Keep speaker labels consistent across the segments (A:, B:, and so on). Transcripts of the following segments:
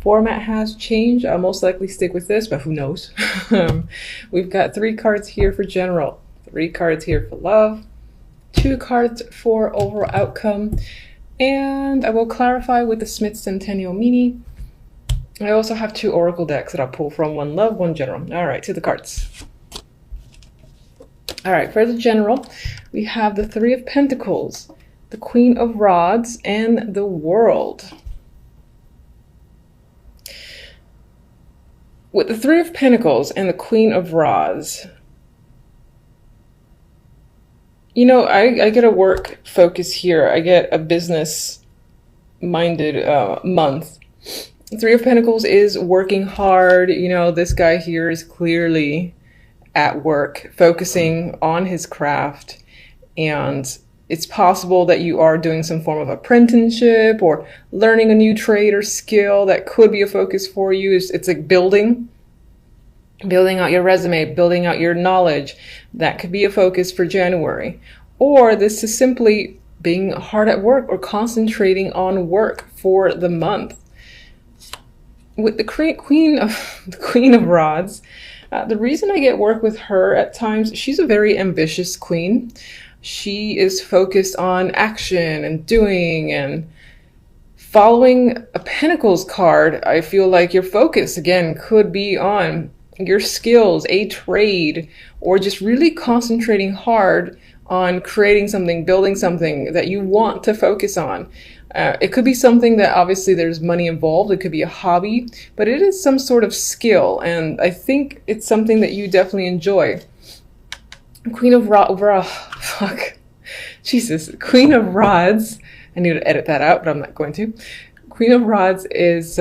A: format has changed. I'll most likely stick with this, but who knows? We've got 3 cards here for general, 3 cards here for love, 2 cards for overall outcome, and I will clarify with the Smith Centennial Mini. I also have 2 oracle decks that I'll pull from, 1 love, 1 general. All right, to the cards. All right, for the general, we have the 3 of Pentacles, the Queen of Rods, and the World. With the 3 of Pentacles and the Queen of Rods, you know, I get a work focus here. I get a business-minded month. 3 of Pentacles is working hard. You know, this guy here is clearly at work, focusing on his craft, and it's possible that you are doing some form of apprenticeship or learning a new trade or skill that could be a focus for you. It's like building out your resume, building out your knowledge. That could be a focus for January. Or this is simply being hard at work or concentrating on work for the month. With the Queen of Rods, the reason I get work with her at times, she's a very ambitious queen. She is focused on action and doing and following a Pentacles card. I feel like your focus, again, could be on your skills, a trade, or just really concentrating hard on creating something, building something that you want to focus on. It could be something that obviously there's money involved. It could be a hobby, but it is some sort of skill, and I think it's something that you definitely enjoy. Queen of Queen of Rods. I need to edit that out, but I'm not going to. Queen of Rods is,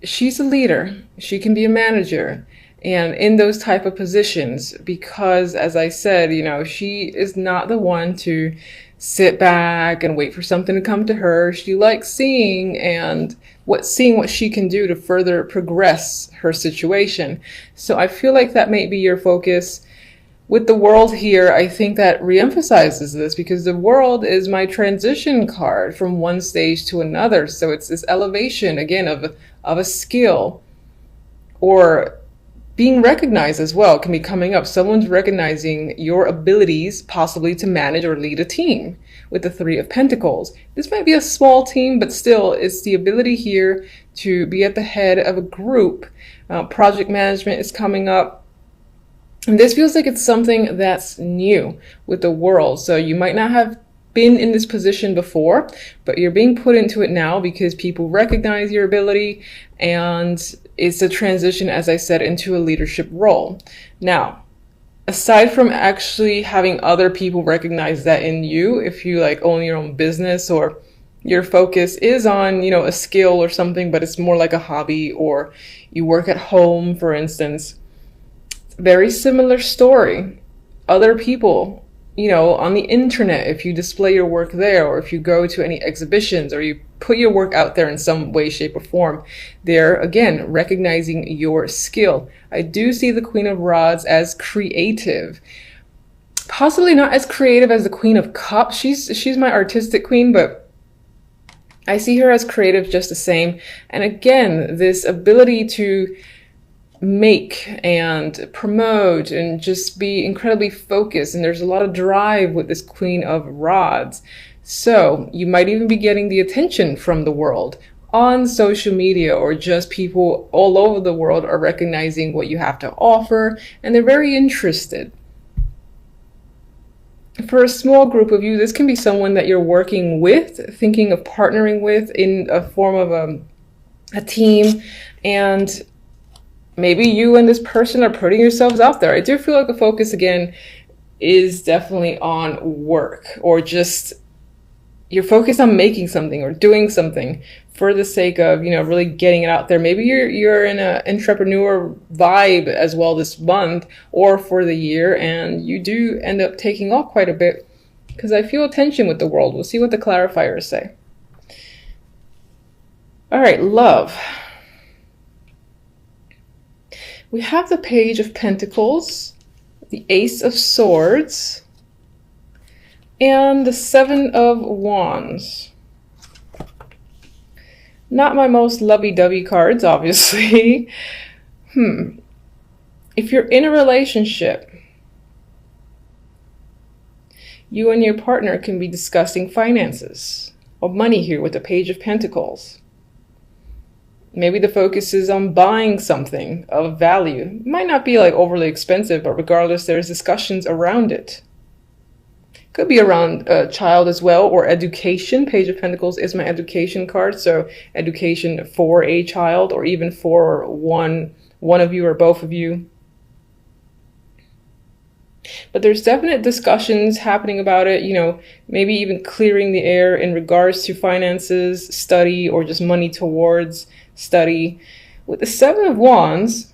A: she's a leader. She can be a manager. And in those type of positions, because as I said, you know, she is not the one to sit back and wait for something to come to her. She likes seeing what she can do to further progress her situation. So I feel like that may be your focus. With the World here, I think that reemphasizes this, because the World is my transition card from one stage to another. So it's this elevation again of a skill, or being recognized as well can be coming up. Someone's recognizing your abilities, possibly to manage or lead a team with the 3 of Pentacles. This might be a small team, but still it's the ability here to be at the head of a group. Project management is coming up. And this feels like it's something that's new with the World. So you might not have been in this position before, but you're being put into it now because people recognize your ability, and it's a transition, as I said, into a leadership role. Now, aside from actually having other people recognize that in you, if you like own your own business or your focus is on, you know, a skill or something, but it's more like a hobby, or you work at home, for instance, very similar story. Other people, you know, on the internet, if you display your work there, or if you go to any exhibitions, or you put your work out there in some way, shape, or form, they're again recognizing your skill. I do see the Queen of Rods as creative, possibly not as creative as the Queen of Cups. She's my artistic queen, but I see her as creative just the same. And again, this ability to make and promote and just be incredibly focused, and there's a lot of drive with this Queen of Rods. So you might even be getting the attention from the World on social media, or just people all over the world are recognizing what you have to offer, and they're very interested. For a small group of you, this can be someone that you're working with, thinking of partnering with in a form of a team, and maybe you and this person are putting yourselves out there. I do feel like the focus again is definitely on work, or just you're focused on making something or doing something for the sake of, you know, really getting it out there. Maybe you're in an entrepreneur vibe as well this month or for the year, and you do end up taking off quite a bit, because I feel tension with the World. We'll see what the clarifiers say. All right, love. We have the Page of Pentacles, the Ace of Swords, and the 7 of Wands. Not my most lovey-dovey cards, obviously. If you're in a relationship, you and your partner can be discussing finances or money here with the Page of Pentacles. Maybe the focus is on buying something of value. It might not be like overly expensive, but regardless, there's discussions around it. Could be around a child as well, or education. Page of Pentacles is my education card, so education for a child, or even for one of you or both of you. But there's definite discussions happening about it, you know, maybe even clearing the air in regards to finances, study, or just money towards study. With the Seven of Wands,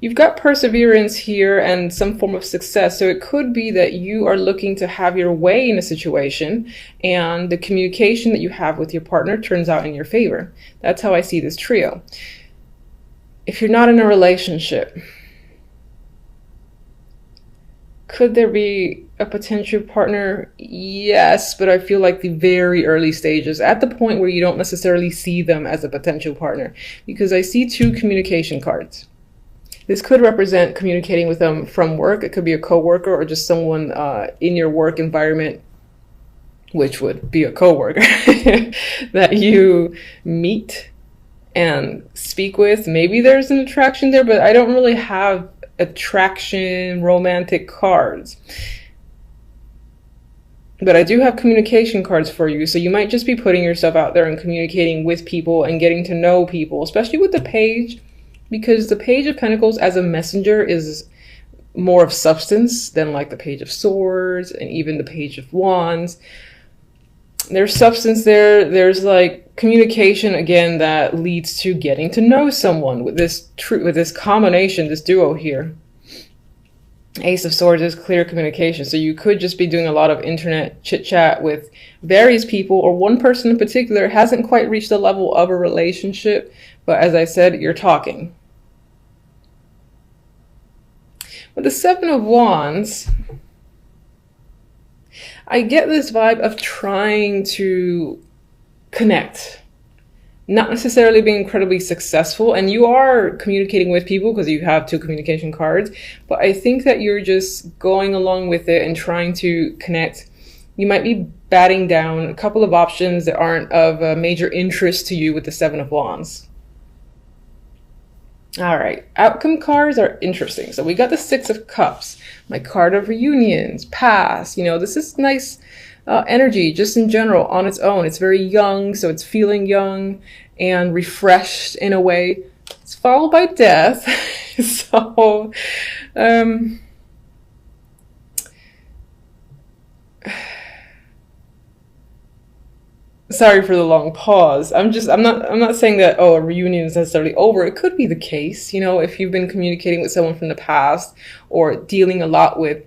A: you've got perseverance here and some form of success. So it could be that you are looking to have your way in a situation, and the communication that you have with your partner turns out in your favor. That's how I see this trio. If you're not in a relationship, could there be a potential partner? Yes, but I feel like the very early stages, at the point where you don't necessarily see them as a potential partner, because I see two communication cards. This could represent communicating with them from work. It could be a coworker or just someone in your work environment, which would be a coworker that you meet and speak with. Maybe there's an attraction there, but I don't really have attraction, romantic cards. But I do have communication cards for you. So you might just be putting yourself out there and communicating with people and getting to know people, especially with the Page, because the Page of Pentacles as a messenger is more of substance than like the Page of Swords and even the Page of Wands. There's substance there. There's like communication again that leads to getting to know someone with this combination, this duo here. Ace of Swords is clear communication. So you could just be doing a lot of internet chit chat with various people, or one person in particular hasn't quite reached the level of a relationship, but as I said, you're talking. With the Seven of Wands, I get this vibe of trying to connect, not necessarily being incredibly successful. And you are communicating with people because you have two communication cards, but I think that you're just going along with it and trying to connect. You might be batting down a couple of options that aren't of major interest to you with the Seven of Wands. All right, outcome cards are interesting. So we got the Six of Cups, my card of reunions, past. You know, this is nice energy just in general on its own. It's very young, so it's feeling young and refreshed in a way. It's followed by death. So, sorry for the long pause. I'm not saying that, oh, a reunion is necessarily over. It could be the case, you know, if you've been communicating with someone from the past or dealing a lot with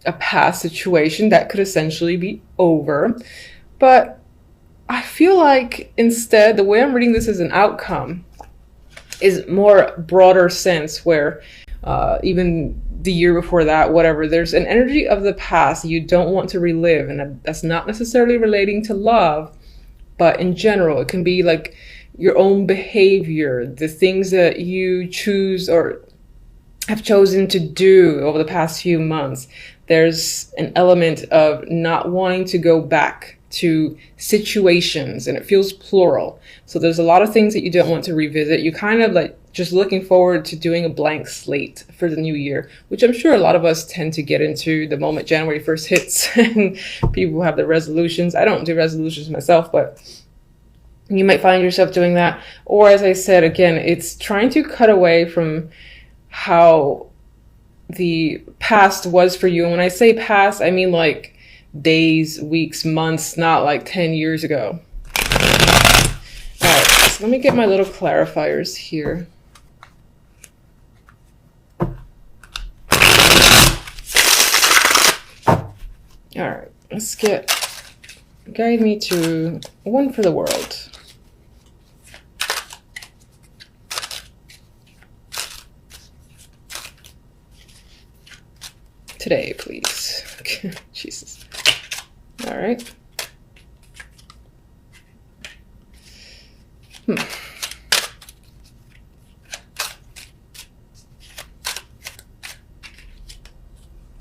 A: a past situation, that could essentially be over. But I feel like instead, the way I'm reading this as an outcome is more broader sense, where even the year before that, whatever, there's an energy of the past you don't want to relive. And that's not necessarily relating to love, but in general, it can be like your own behavior, the things that you choose or have chosen to do over the past few months. There's an element of not wanting to go back to situations, and it feels plural. So there's a lot of things that you don't want to revisit. You kind of like just looking forward to doing a blank slate for the new year, which I'm sure a lot of us tend to get into the moment January 1st hits and people have their resolutions. I don't do resolutions myself, but you might find yourself doing that. Or as I said, again, it's trying to cut away from how the past was for you. And when I say past, I mean like days, weeks, months, not like 10 years ago. All right, so let me get my little clarifiers here. All right, let's guide me to one for the world. Today, please. Jesus. All right.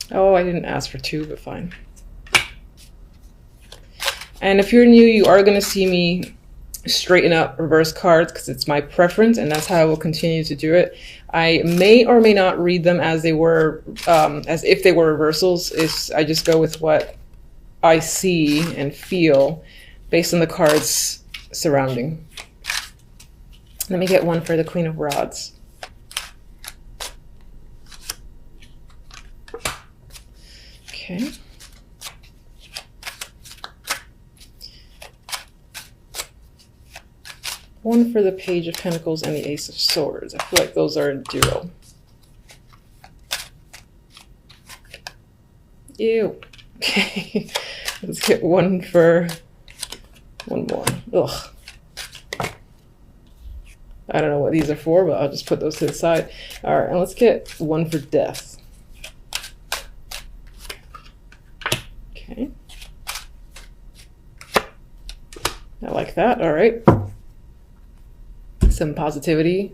A: Oh, I didn't ask for 2, but fine. And if you're new, you are going to see me straighten up reverse cards because it's my preference, and that's how I will continue to do it. I may or may not read them as they were, as if they were reversals. I just go with what I see and feel based on the cards surrounding. Let me get one for the Queen of Rods. Okay. One for the Page of Pentacles and the Ace of Swords. I feel like those are a duo. Ew. Okay. Let's get one more. Ugh. I don't know what these are for, but I'll just put those to the side. All right, and let's get one for Death. Okay. I like that. All right. Some positivity.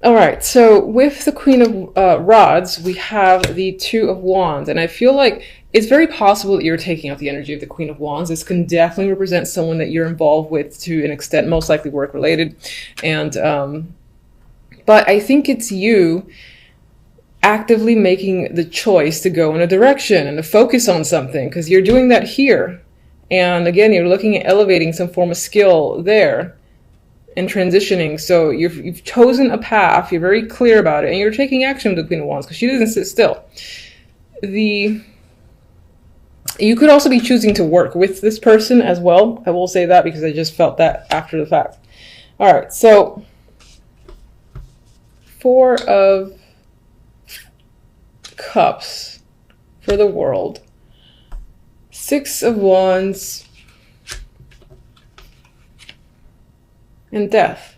A: All right, so with the Queen of Rods, we have the Two of Wands, and I feel like it's very possible that you're taking out the energy of the Queen of Wands. This can definitely represent someone that you're involved with to an extent, most likely work related. And but I think it's you actively making the choice to go in a direction and to focus on something, because you're doing that here. And again, you're looking at elevating some form of skill there and transitioning. So you've chosen a path, you're very clear about it, and you're taking action with the Queen of Wands because she doesn't sit still. You could also be choosing to work with this person as well. I will say that because I just felt that after the fact. All right, so 4 of Cups for the World. 6 of Wands. And Death.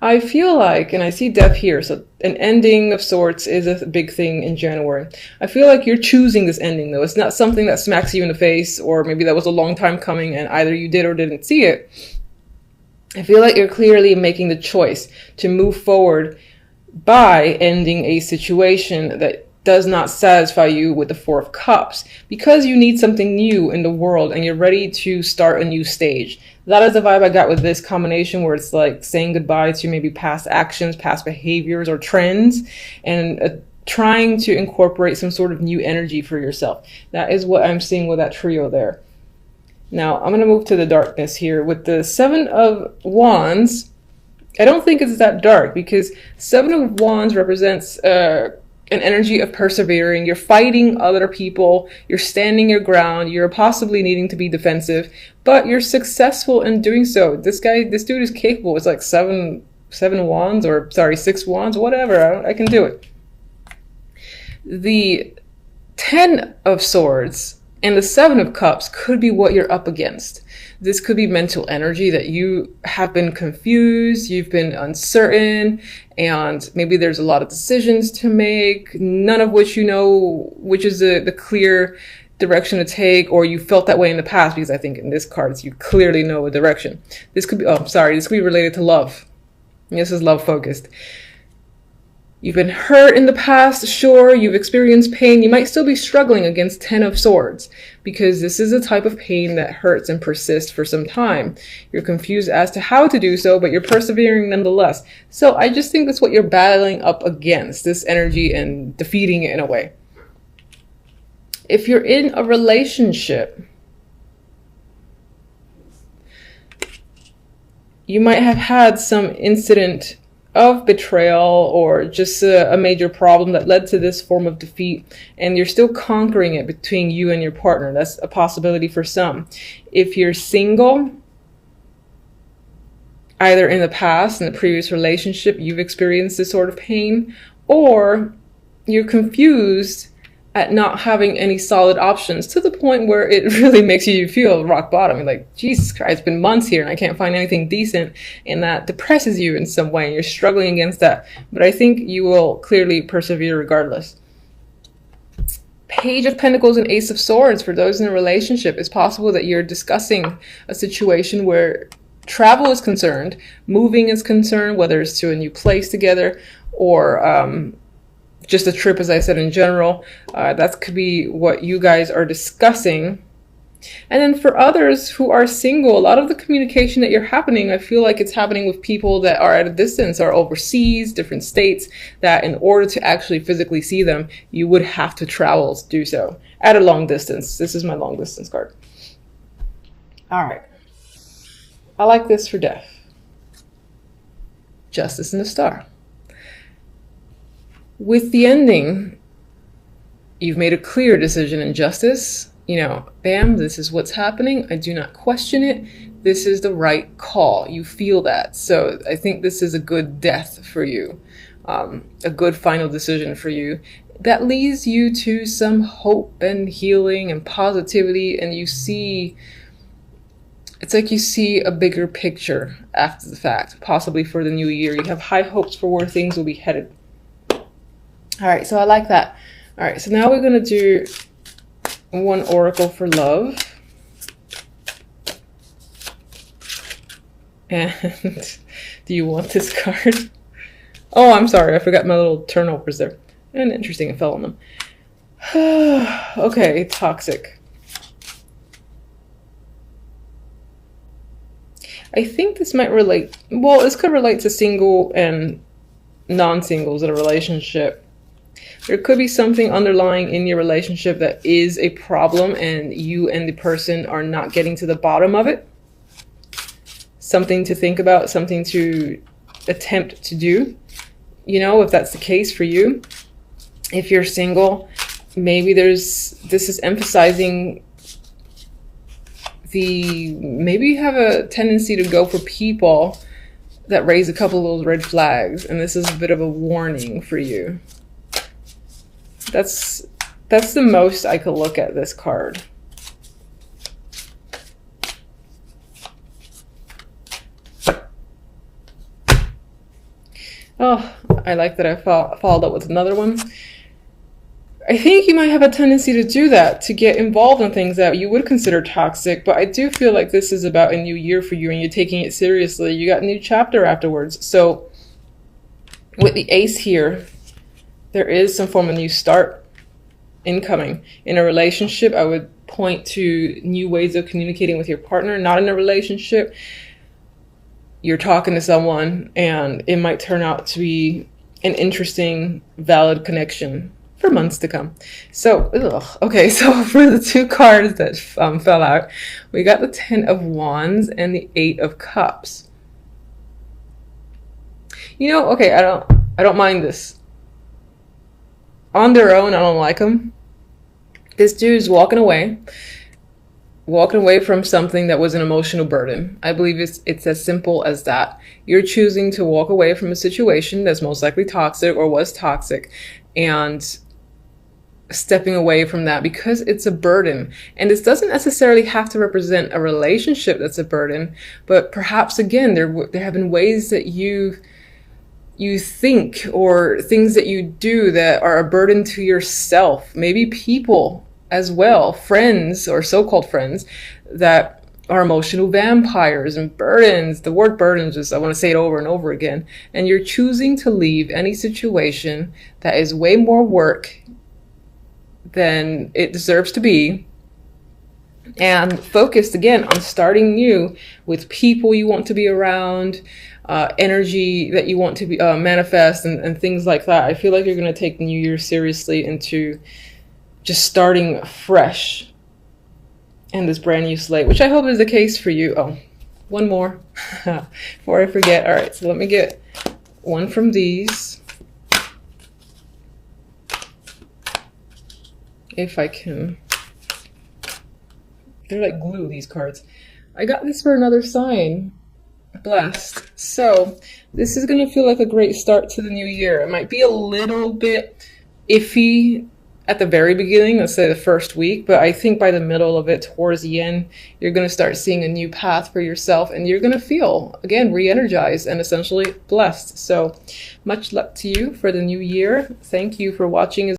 A: I feel like, and I see Death here, so an ending of sorts is a big thing in January. I feel like you're choosing this ending, though. It's not something that smacks you in the face, or maybe that was a long time coming and either you did or didn't see it. I feel like you're clearly making the choice to move forward by ending a situation that does not satisfy you with the 4 of Cups, because you need something new in the world and you're ready to start a new stage. That is the vibe I got with this combination, where it's like saying goodbye to maybe past actions, past behaviors or trends, and trying to incorporate some sort of new energy for yourself. That is what I'm seeing with that trio there. Now I'm going to move to the darkness here with the 7 of Wands. I don't think it's that dark, because 7 of Wands represents an energy of persevering. You're fighting other people, you're standing your ground, you're possibly needing to be defensive, but you're successful in doing so. This dude is capable. It's like 7 wands, or sorry, 6 wands, whatever. I can do it. The 10 of Swords and the 7 of Cups could be what you're up against. This could be mental energy that you have been confused, you've been uncertain, and maybe there's a lot of decisions to make, none of which you know which is the clear direction to take, or you felt that way in the past, because I think in this card, you clearly know a direction. This could be, this could be related to love. This is love focused. You've been hurt in the past, sure, you've experienced pain. You might still be struggling against 10 of Swords, because this is a type of pain that hurts and persists for some time. You're confused as to how to do so, but you're persevering nonetheless. So I just think that's what you're battling up against, this energy, and defeating it in a way. If you're in a relationship, you might have had some incident of betrayal, or just a major problem that led to this form of defeat, and you're still conquering it between you and your partner. That's a possibility for some. If you're single, either in the past, in the previous relationship, you've experienced this sort of pain, or you're confused at not having any solid options, to the point where it really makes you feel rock bottom. You're like, Jesus Christ, it's been months here and I can't find anything decent, and that depresses you in some way, and you're struggling against that. But I think you will clearly persevere regardless. Page of Pentacles and Ace of Swords, for those in a relationship, it's possible that you're discussing a situation where travel is concerned, moving is concerned, whether it's to a new place together or just a trip, as I said, in general, that could be what you guys are discussing. And then for others who are single, a lot of the communication that you're happening, I feel like it's happening with people that are at a distance or overseas, different states, that in order to actually physically see them, you would have to travel to do so at a long distance. This is my long distance card. All right. I like this for death. Justice in the Star. With the ending, you've made a clear decision in justice. You know, bam, this is what's happening. I do not question it. This is the right call. You feel that. So I think this is a good death for you, a good final decision for you that leads you to some hope and healing and positivity. And you see, it's like you see a bigger picture after the fact, possibly for the new year. You have high hopes for where things will be headed. All right, so I like that. All right, so now we're going to do one oracle for love. And do you want this card? Oh, I'm sorry. I forgot my little turnovers there. And interesting, it fell on them. Okay, toxic. I think this might relate. Well, this could relate to single and non-singles in a relationship. There could be something underlying in your relationship that is a problem and you and the person are not getting to the bottom of it. Something to think about, something to attempt to do. You know, if that's the case for you. If you're single, maybe this is emphasizing maybe you have a tendency to go for people that raise a couple of those red flags, and this is a bit of a warning for you. That's the most I could look at this card. Oh, I like that I followed up with another one. I think you might have a tendency to do that, to get involved in things that you would consider toxic, but I do feel like this is about a new year for you and you're taking it seriously. You got a new chapter afterwards. So with the ace here, there is some form of new start incoming. In a relationship, I would point to new ways of communicating with your partner. Not in a relationship, you're talking to someone and it might turn out to be an interesting, valid connection for months to come. So, okay, so for the two cards that fell out, we got the 10 of Wands and the 8 of Cups. You know, okay, I don't mind this. On their own, I don't like them. This dude's walking away from something that was an emotional burden. I believe it's as simple as that. You're choosing to walk away from a situation that's most likely toxic or was toxic, and stepping away from that because it's a burden. And this doesn't necessarily have to represent a relationship that's a burden, but perhaps again, there have been ways that you think or things that you do that are a burden to yourself. Maybe people as well, friends or so-called friends that are emotional vampires and burdens. The word burdens, just I want to say it over and over again. And you're choosing to leave any situation that is way more work than it deserves to be, and focused again on starting new with people you want to be around, energy that you want to be manifest, and things like that. I feel like you're going to take the new year seriously into just starting fresh in this brand new slate, which I hope is the case for you. Oh, one more before I forget. All right, so let me get one from these. If I can. They're like glue, these cards. I got this for another sign. Blessed. So this is going to feel like a great start to the new year. It might be a little bit iffy at the very beginning, let's say the first week, but I think by the middle of it, towards the end, you're going to start seeing a new path for yourself, and you're going to feel, again, re-energized and essentially blessed. So much luck to you for the new year. Thank you for watching.